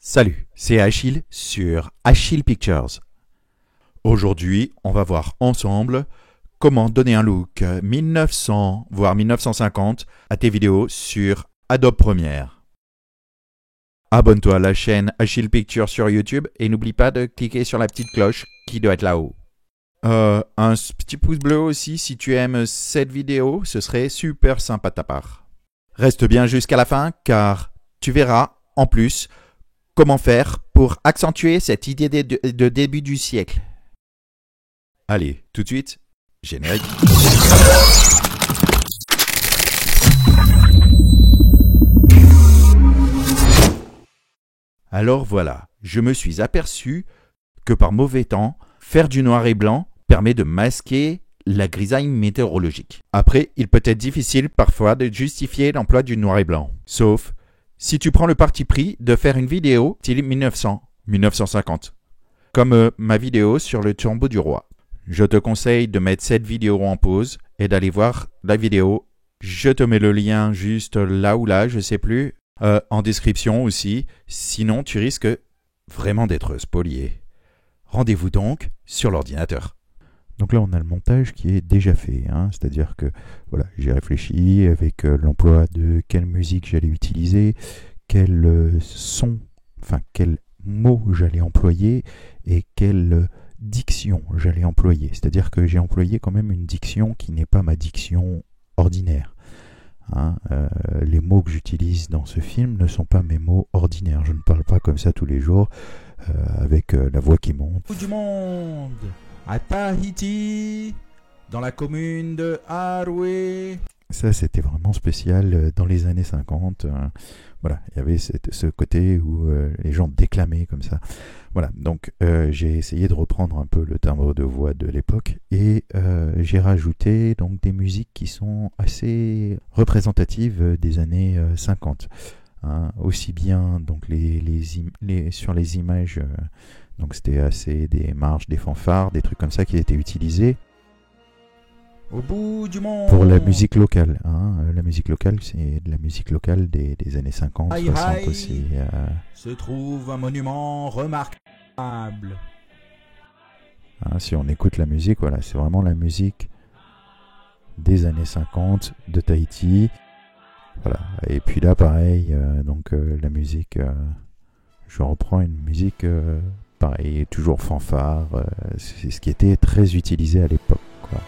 Salut, c'est Achille sur Achille Pictures. Aujourd'hui, on va voir ensemble comment donner un look 1900 voire 1950 à tes vidéos sur Adobe Premiere. Abonne-toi à la chaîne Achille Pictures sur YouTube et n'oublie pas de cliquer sur la petite cloche qui doit être là-haut. Un petit pouce bleu aussi si tu aimes cette vidéo, ce serait super sympa de ta part. Reste bien jusqu'à la fin car tu verras en plus comment faire pour accentuer cette idée de début du siècle. Allez, tout de suite, générique. Alors voilà, je me suis aperçu que par mauvais temps, faire du noir et blanc permet de masquer la grisaille météorologique. Après, il peut être difficile parfois de justifier l'emploi du noir et blanc. Sauf si tu prends le parti pris de faire une vidéo style 1900-1950, comme ma vidéo sur le tombeau du roi. Je te conseille de mettre cette vidéo en pause et d'aller voir la vidéo. Je te mets le lien juste là ou là, je sais plus, en description aussi. Sinon, tu risques vraiment d'être spolié. Rendez-vous donc sur l'ordinateur. Donc là, on a le montage qui est déjà fait, c'est-à-dire que voilà, j'ai réfléchi avec l'emploi de quelle musique j'allais utiliser, quel son, enfin quel mot j'allais employer et quelle diction j'allais employer. C'est-à-dire que j'ai employé quand même une diction qui n'est pas ma diction ordinaire. Les mots que j'utilise dans ce film ne sont pas mes mots ordinaires. Je ne parle pas comme ça tous les jours avec la voix qui monte. Tout du monde à Tahiti, dans la commune de Haroué. Ça, c'était vraiment spécial dans les années 50. Voilà, il y avait ce côté où les gens déclamaient comme ça. Voilà, donc j'ai essayé de reprendre un peu le timbre de voix de l'époque et j'ai rajouté donc des musiques qui sont assez représentatives des années 50. Aussi bien donc sur les images. Donc c'était assez des marches, des fanfares, des trucs comme ça qui étaient utilisés. Au bout du monde. Pour la musique locale. La musique locale, c'est de la musique locale des années 50, 60 aussi. Se trouve un monument remarquable. Si on écoute la musique, voilà, c'est vraiment la musique des années 50 de Tahiti. Voilà. Et puis là, pareil, la musique, je reprends une musique... pareil, toujours fanfare, c'est ce qui était très utilisé à l'époque, quoi.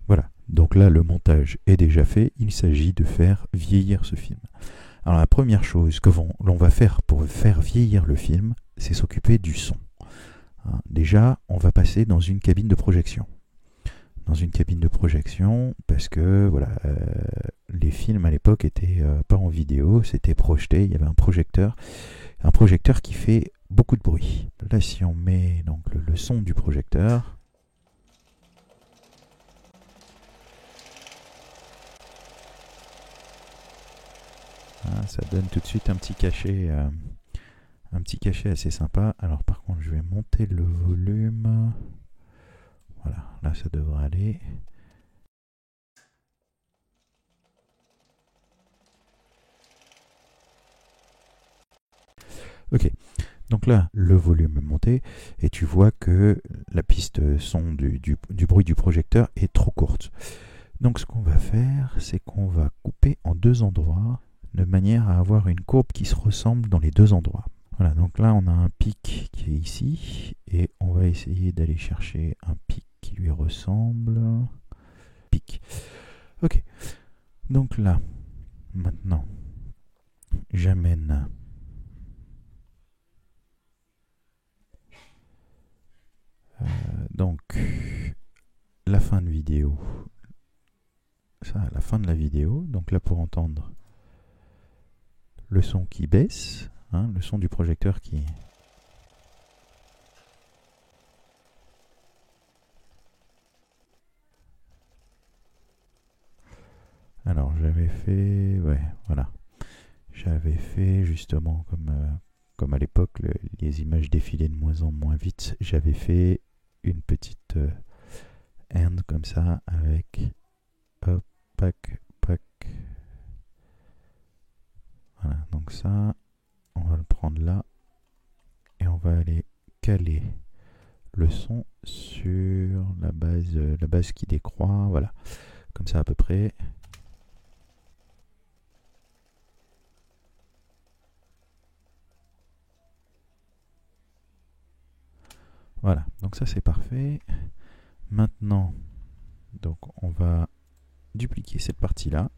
Voilà, donc là le montage est déjà fait, il s'agit de faire vieillir ce film. Alors la première chose que l'on va faire pour faire vieillir le film, c'est s'occuper du son. Déjà, on va passer dans une cabine de projection. Dans une cabine de projection parce que voilà, les films à l'époque étaient pas en vidéo, c'était projeté, il y avait un projecteur qui fait beaucoup de bruit. Là, si on met donc le son du projecteur, ça donne tout de suite un petit cachet assez sympa. Alors par contre, je vais monter le volume. Voilà, là ça devrait aller. Ok, donc là le volume est monté et tu vois que la piste son du bruit du projecteur est trop courte. Donc ce qu'on va faire, c'est qu'on va couper en deux endroits de manière à avoir une courbe qui se ressemble dans les deux endroits. Voilà, donc là on a un pic qui est ici et on va essayer d'aller chercher un pic qui lui ressemble. Pic. Ok. Donc là, maintenant, j'amène donc la fin de vidéo. Ça, la fin de la vidéo. Donc là, pour entendre le son qui baisse, le son du projecteur qui... Alors j'avais fait, voilà, j'avais fait justement comme à l'époque les images défilaient de moins en moins vite, j'avais fait une petite hand comme ça avec hop, pack, Donc ça, on va le prendre là. Et on va aller caler le son sur la base qui décroît. Voilà, comme ça à peu près. Voilà, donc ça c'est parfait. Maintenant, donc on va dupliquer cette partie-là.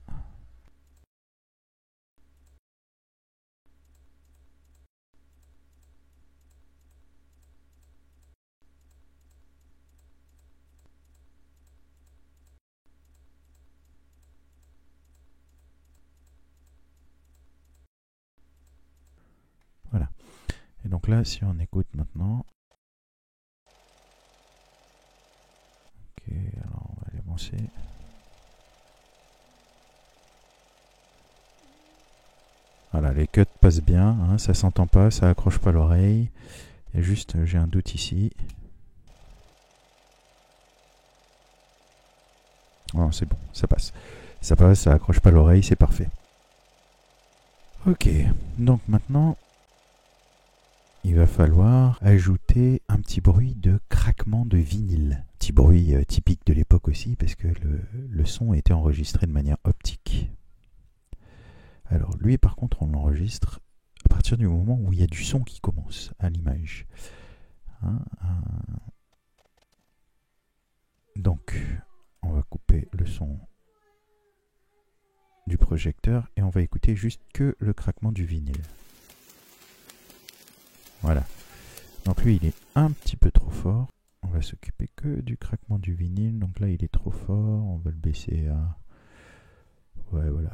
Voilà. Et donc là, si on écoute maintenant. Ok, alors on va aller avancer. Voilà, les cuts passent bien, hein, ça s'entend pas, ça accroche pas l'oreille. Et juste, j'ai un doute ici. Oh, c'est bon, ça passe. Ça passe, ça accroche pas l'oreille, c'est parfait. Ok, donc maintenant, il va falloir ajouter un petit bruit de craquement de vinyle. Petit bruit typique de l'époque aussi, parce que le son a été enregistré de manière optique. Alors lui, par contre, on l'enregistre à partir du moment où il y a du son qui commence à l'image. Hein, donc, on va couper le son du projecteur et on va écouter juste que le craquement du vinyle. Voilà. Donc lui, il est un petit peu trop fort. On va s'occuper que du craquement du vinyle. Donc là, il est trop fort. On va le baisser à... Ouais, voilà.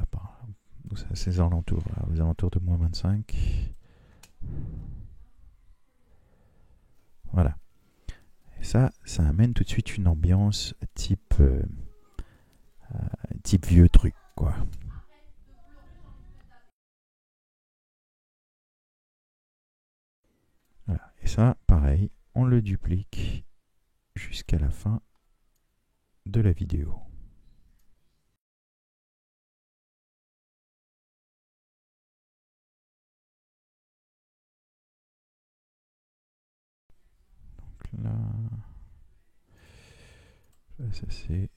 À ces alentours, là, aux alentours de moins 25. Voilà. Et ça amène tout de suite une ambiance type vieux truc, quoi. Voilà. Et ça, pareil, on le duplique jusqu'à la fin de la vidéo. Donc là ça c'est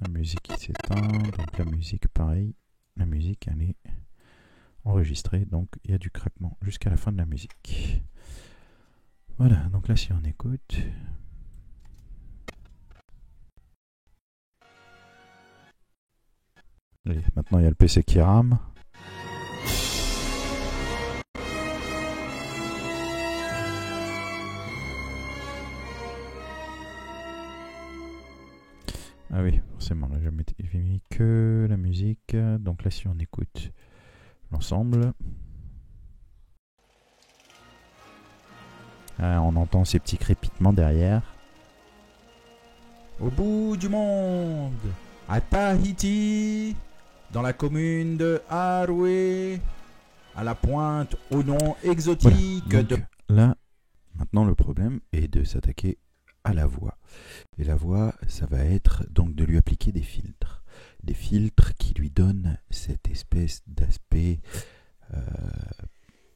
la musique qui s'éteint. Donc la musique, pareil, la musique elle est enregistrée, donc il y a du craquement jusqu'à la fin de la musique. Voilà, donc là si on écoute... Allez, maintenant il y a le PC qui rame. Ah oui, forcément, là j'ai mis que la musique. Donc là si on écoute l'ensemble... on entend ces petits crépitements derrière. Au bout du monde, à Tahiti, dans la commune de Haroué, à la pointe au nom exotique voilà, donc, là, maintenant le problème est de s'attaquer à la voix. Et la voix, ça va être donc de lui appliquer des filtres. Des filtres qui lui donnent cette espèce d'aspect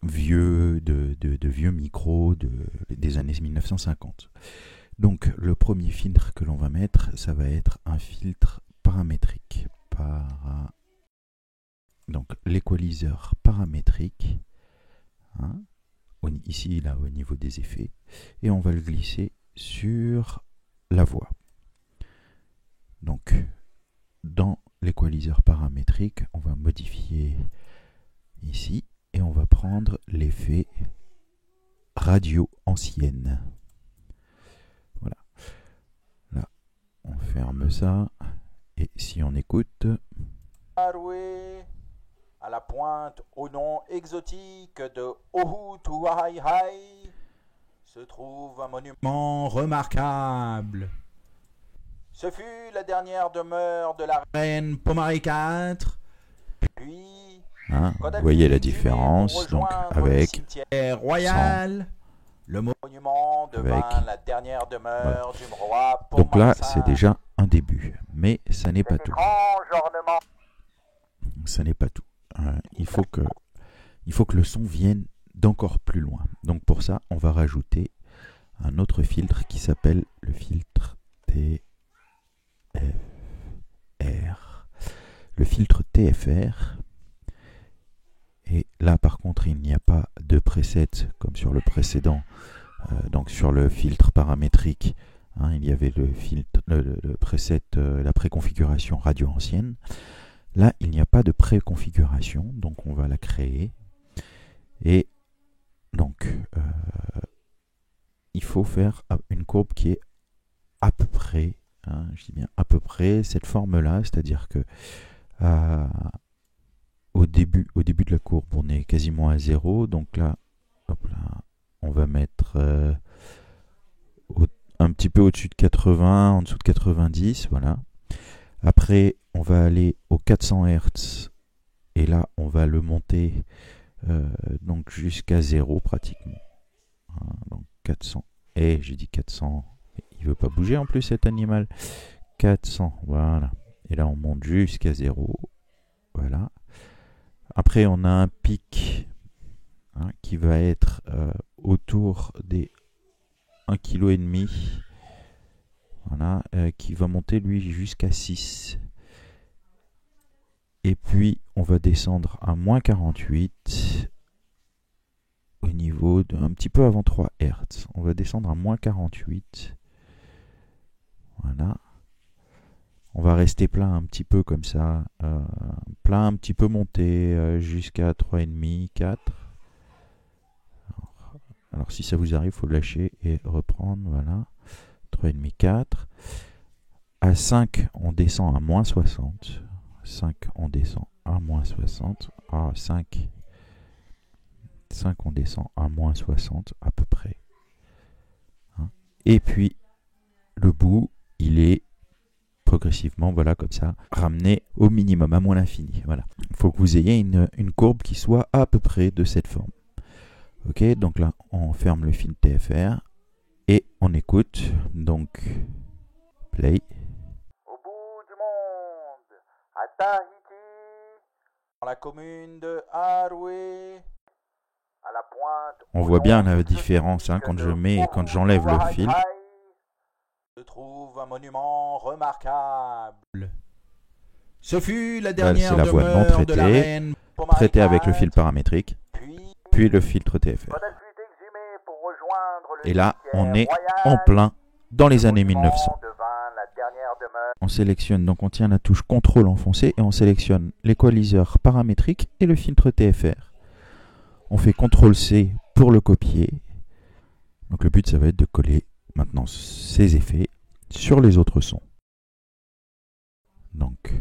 vieux, de vieux micros des années 1950. Donc le premier filtre que l'on va mettre, ça va être un filtre paramétrique. Donc l'équaliseur paramétrique, hein, ici là au niveau des effets, et on va le glisser sur la voix. Donc dans l'équaliseur paramétrique, on va modifier ici et on va prendre l'effet radio ancienne. Voilà. Là, on ferme ça. Et si on écoute... Haroué, à la pointe au nom exotique de Ohutuhaihai, se trouve un monument remarquable. Ce fut la dernière demeure de la reine Pomare IV. Puis, hein, vous voyez la différence, donc avec royal, le monument devint la dernière demeure du roi Pomare. Donc là, c'est déjà un début, mais ça n'est pas tout. Ça n'est pas tout. il faut que le son vienne d'encore plus loin. Donc pour ça, on va rajouter un autre filtre qui s'appelle le filtre TFR. Le filtre TFR. Et là, par contre, il n'y a pas de preset comme sur le précédent. Donc sur le filtre paramétrique, il y avait le preset, la préconfiguration radio ancienne. Là, il n'y a pas de préconfiguration, donc on va la créer. Et donc, il faut faire une courbe qui est à peu près, je dis bien à peu près, cette forme-là, c'est-à-dire que au début de la courbe, on est quasiment à 0. Donc là, hop là, on va mettre un petit peu au-dessus de 80, en dessous de 90, voilà. Après, on va aller aux 400 Hz et là, on va le monter donc jusqu'à 0 pratiquement. Donc 400. Et j'ai dit 400. Il veut pas bouger en plus cet animal. 400, voilà. Et là, on monte jusqu'à 0. Voilà. Après, on a un pic qui va être autour des 1,5 kg. Voilà, qui va monter lui jusqu'à 6. Et puis on va descendre à moins 48 au niveau de un petit peu avant 3 Hz. On va descendre à moins 48. Voilà. On va rester plein un petit peu comme ça. Plein un petit peu monté jusqu'à 3,5, 4. Alors si ça vous arrive, il faut lâcher et reprendre. Voilà. 3,5, 4. À 5, on descend à moins 60. 5, on descend à moins 60. 5, on descend à moins 60 à peu près. Et puis, le bout, il est progressivement, voilà, comme ça, ramené au minimum, à moins l'infini. Voilà. Il faut que vous ayez une courbe qui soit à peu près de cette forme. Ok, donc là, on ferme le fil TFR et on écoute. Donc, play. Au bout du monde, à Tahiti, dans la commune de Haroué, à la pointe. On voit bien la différence quand je mets et quand j'enlève le fil. Se trouve un monument remarquable. Ce fut la dernière demeure non traitée, de la reine traitée avec le fil paramétrique, puis le filtre TFR. Et là, on est en plein dans les années 1900. On sélectionne, donc on tient la touche CTRL enfoncée et on sélectionne l'équaliseur paramétrique et le filtre TFR. On fait CTRL-C pour le copier. Donc le but, ça va être de coller maintenant ces effets sur les autres sons. Donc,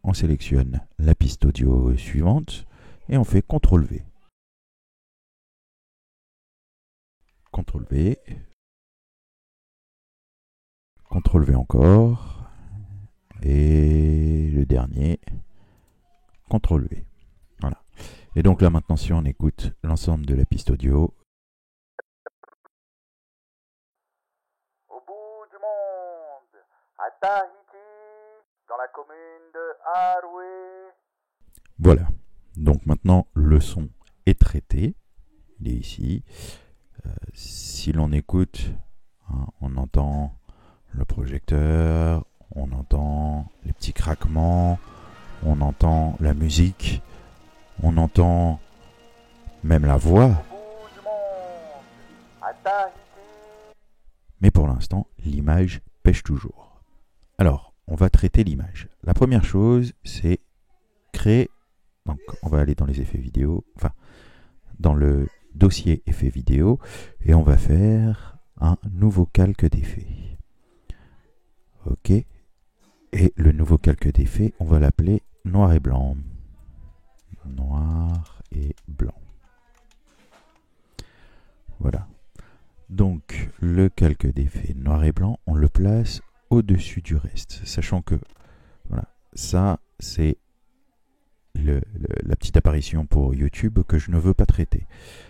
on sélectionne la piste audio suivante et on fait CTRL-V. CTRL-V. CTRL-V encore. Et le dernier, CTRL-V. Voilà. Et donc là maintenant, si on écoute l'ensemble de la piste audio. Au bout du monde, à Tahiti, dans la commune de Haroué. Voilà. Donc maintenant, le son est traité. Il est ici. Si l'on écoute, on entend le projecteur, on entend les petits craquements, on entend la musique, on entend même la voix. Mais pour l'instant, l'image pêche toujours. Alors, on va traiter l'image. La première chose, c'est créer. Donc, on va aller dans les effets vidéo, enfin, dans le dossier effets vidéo, et on va faire un nouveau calque d'effets. Ok. Et le nouveau calque d'effet, on va l'appeler noir et blanc. Noir et blanc. Voilà. Donc, le calque d'effet noir et blanc, on le place au-dessus du reste. Sachant que, voilà, ça, c'est la petite apparition pour YouTube que je ne veux pas traiter.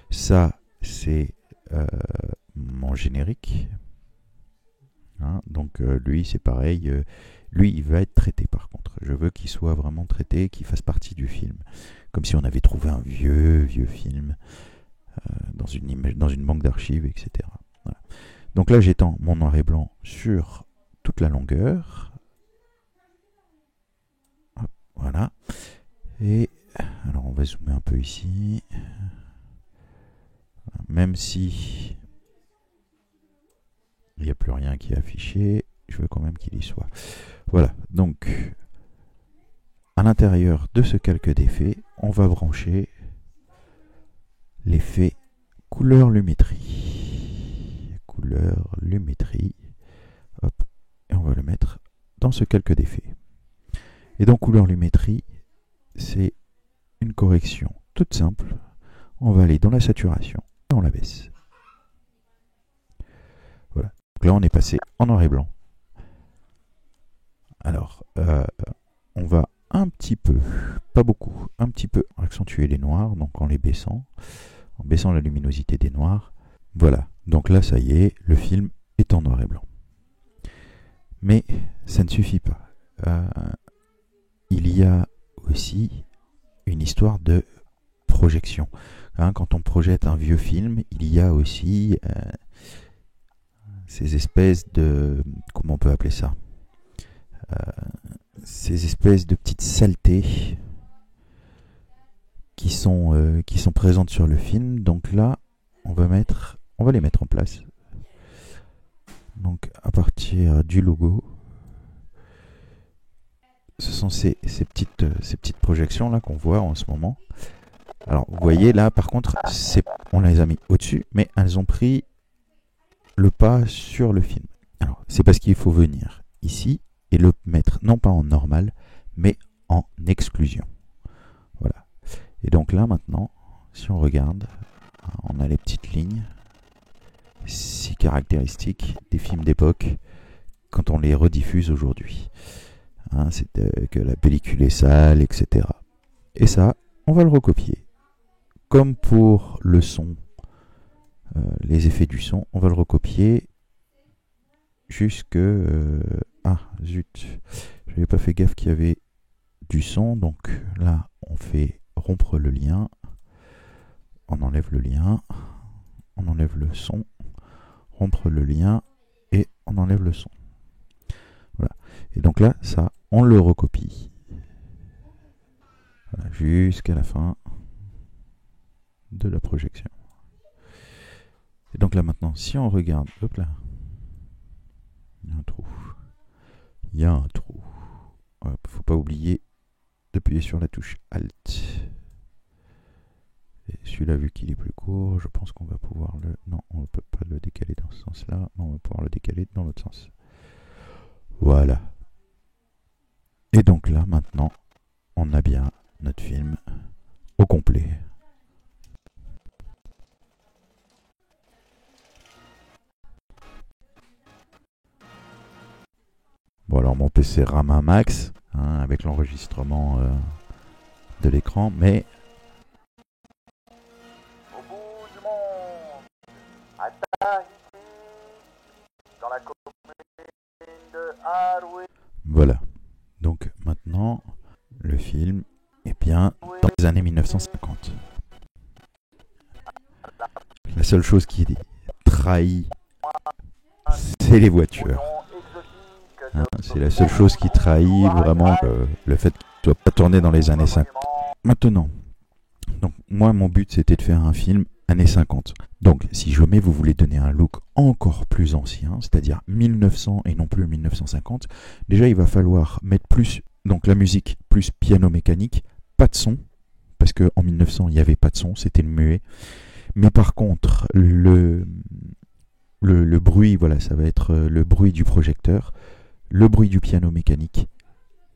Ça, c'est mon générique. Donc lui, c'est pareil. Lui, il va être traité par contre. Je veux qu'il soit vraiment traité, qu'il fasse partie du film. Comme si on avait trouvé un vieux film dans une banque d'archives, etc. Voilà. Donc là, j'étends mon noir et blanc sur toute la longueur. Hop, voilà. Et alors, on va zoomer un peu ici. Même si il n'y a plus rien qui est affiché, je veux quand même qu'il y soit. Voilà, donc à l'intérieur de ce calque d'effets, on va brancher l'effet couleur lumétrie. Couleur lumétrie. Hop, et on va le mettre dans ce calque d'effets. Et donc couleur lumétrie, c'est une correction toute simple. On va aller dans la saturation et on la baisse. Voilà. Donc là, on est passé en noir et blanc. Alors, on va un petit peu, pas beaucoup, un petit peu accentuer les noirs, donc en baissant la luminosité des noirs. Voilà. Donc là, ça y est, le film est en noir et blanc. Mais ça ne suffit pas. Il y a aussi une histoire de projection. Quand on projette un vieux film, il y a aussi ces espèces de... Comment on peut appeler ça ces espèces de petites saletés qui sont présentes sur le film. Donc là, on va les mettre en place. Donc à partir du logo, ce sont ces petites projections là qu'on voit en ce moment. Alors vous voyez là par contre, on les a mis au-dessus, mais elles ont pris le pas sur le film. Alors c'est parce qu'il faut venir ici et le mettre non pas en normal, mais en exclusion. Voilà. Et donc là maintenant, si on regarde, on a les petites lignes si caractéristiques des films d'époque quand on les rediffuse aujourd'hui. C'est que la pellicule est sale, etc. Et ça, on va le recopier. Comme pour le son, les effets du son, on va le recopier jusque... ah, zut, je n'avais pas fait gaffe qu'il y avait du son. Donc là, on fait rompre le lien. On enlève le lien. On enlève le son. Rompre le lien. Et on enlève le son. Voilà. Et donc là, ça, on le recopie. Voilà, jusqu'à la fin de la projection. Et donc là maintenant, si on regarde, hop là, il y a un trou. Il y a un trou. Faut pas oublier d'appuyer sur la touche Alt. Et celui-là, vu qu'il est plus court, je pense qu'on va pouvoir le... Non, on ne peut pas le décaler dans ce sens-là. Non, on va pouvoir le décaler dans l'autre sens. Voilà. Et donc là, maintenant, on a bien notre film au complet. Bon, alors mon PC rame un max, avec l'enregistrement de l'écran, mais... Au bout du monde, à Tahiti, dans la commune de Haroué. Voilà. Donc maintenant, le film est bien dans les années 1950. La seule chose qui est trahie, c'est les voitures. C'est la seule chose qui trahit vraiment le fait qu'il ne soit pas tourné dans les années 50. Maintenant, donc moi mon but c'était de faire un film années 50. Donc si jamais vous voulez donner un look encore plus ancien, c'est-à-dire 1900 et non plus 1950, déjà il va falloir mettre plus, donc la musique plus piano mécanique, pas de son, parce qu'en 1900 il n'y avait pas de son, c'était le muet. Mais par contre, le bruit, voilà, ça va être le bruit du projecteur, le bruit du piano mécanique,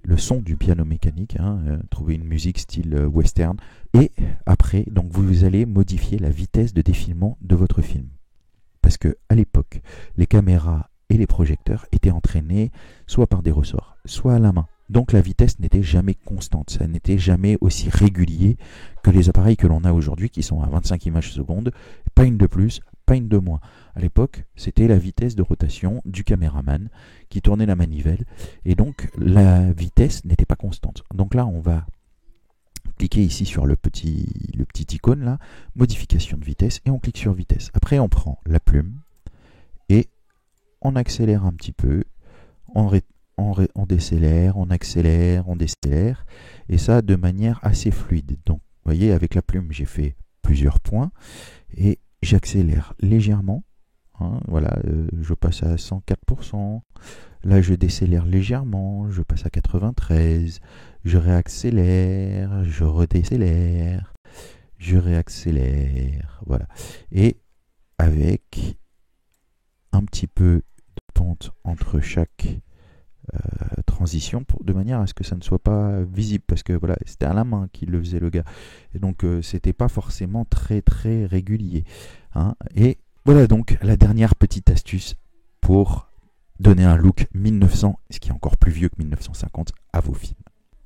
le son du piano mécanique, trouver une musique style western. Et après, donc vous allez modifier la vitesse de défilement de votre film. Parce que à l'époque, les caméras et les projecteurs étaient entraînés soit par des ressorts, soit à la main. Donc la vitesse n'était jamais constante, ça n'était jamais aussi régulier que les appareils que l'on a aujourd'hui qui sont à 25 images secondes, pas une de plus, pas une de moins. À l'époque, c'était la vitesse de rotation du caméraman qui tournait la manivelle. Et donc, la vitesse n'était pas constante. Donc là, on va cliquer ici sur le petit icône là, modification de vitesse, et on clique sur vitesse. Après, on prend la plume et on accélère un petit peu, on décélère, on accélère, on décélère, et ça de manière assez fluide. Donc, vous voyez, avec la plume, j'ai fait plusieurs points et j'accélère légèrement. Hein, voilà, je passe à 104%. Là, je décélère légèrement, je passe à 93. Je réaccélère, je redécélère, je réaccélère. Voilà. Et avec un petit peu de pente entre chaque transition, de manière à ce que ça ne soit pas visible, parce que voilà, c'était à la main qu'il le faisait le gars, et donc c'était pas forcément très très régulier, hein. Et voilà donc la dernière petite astuce pour donner un look 1900, ce qui est encore plus vieux que 1950, à vos films.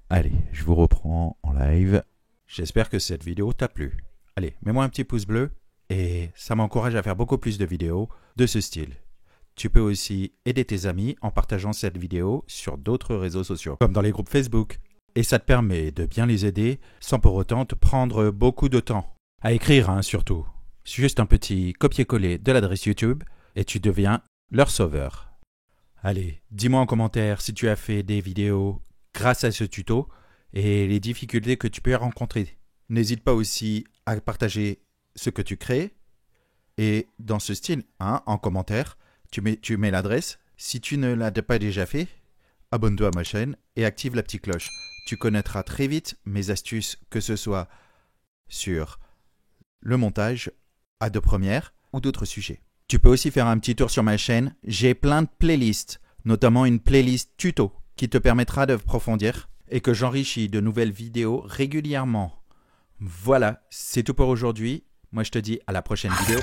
Allez, je vous reprends en live. J'espère que cette vidéo t'a plu. Allez, mets-moi un petit pouce bleu et ça m'encourage à faire beaucoup plus de vidéos de ce style. Tu peux aussi aider tes amis en partageant cette vidéo sur d'autres réseaux sociaux, comme dans les groupes Facebook. Et ça te permet de bien les aider sans pour autant te prendre beaucoup de temps. À écrire, hein, surtout. Juste un petit copier-coller de l'adresse YouTube et tu deviens leur sauveur. Allez, dis-moi en commentaire si tu as fait des vidéos grâce à ce tuto et les difficultés que tu peux rencontrer. N'hésite pas aussi à partager ce que tu crées et dans ce style, hein, en commentaire, tu mets l'adresse. Si tu ne l'as pas déjà fait, abonne-toi à ma chaîne et active la petite cloche. Tu connaîtras très vite mes astuces, que ce soit sur le montage, Adobe Premiere ou d'autres sujets. Tu peux aussi faire un petit tour sur ma chaîne. J'ai plein de playlists, notamment une playlist tuto qui te permettra d'approfondir et que j'enrichis de nouvelles vidéos régulièrement. Voilà, c'est tout pour aujourd'hui. Moi, je te dis à la prochaine vidéo.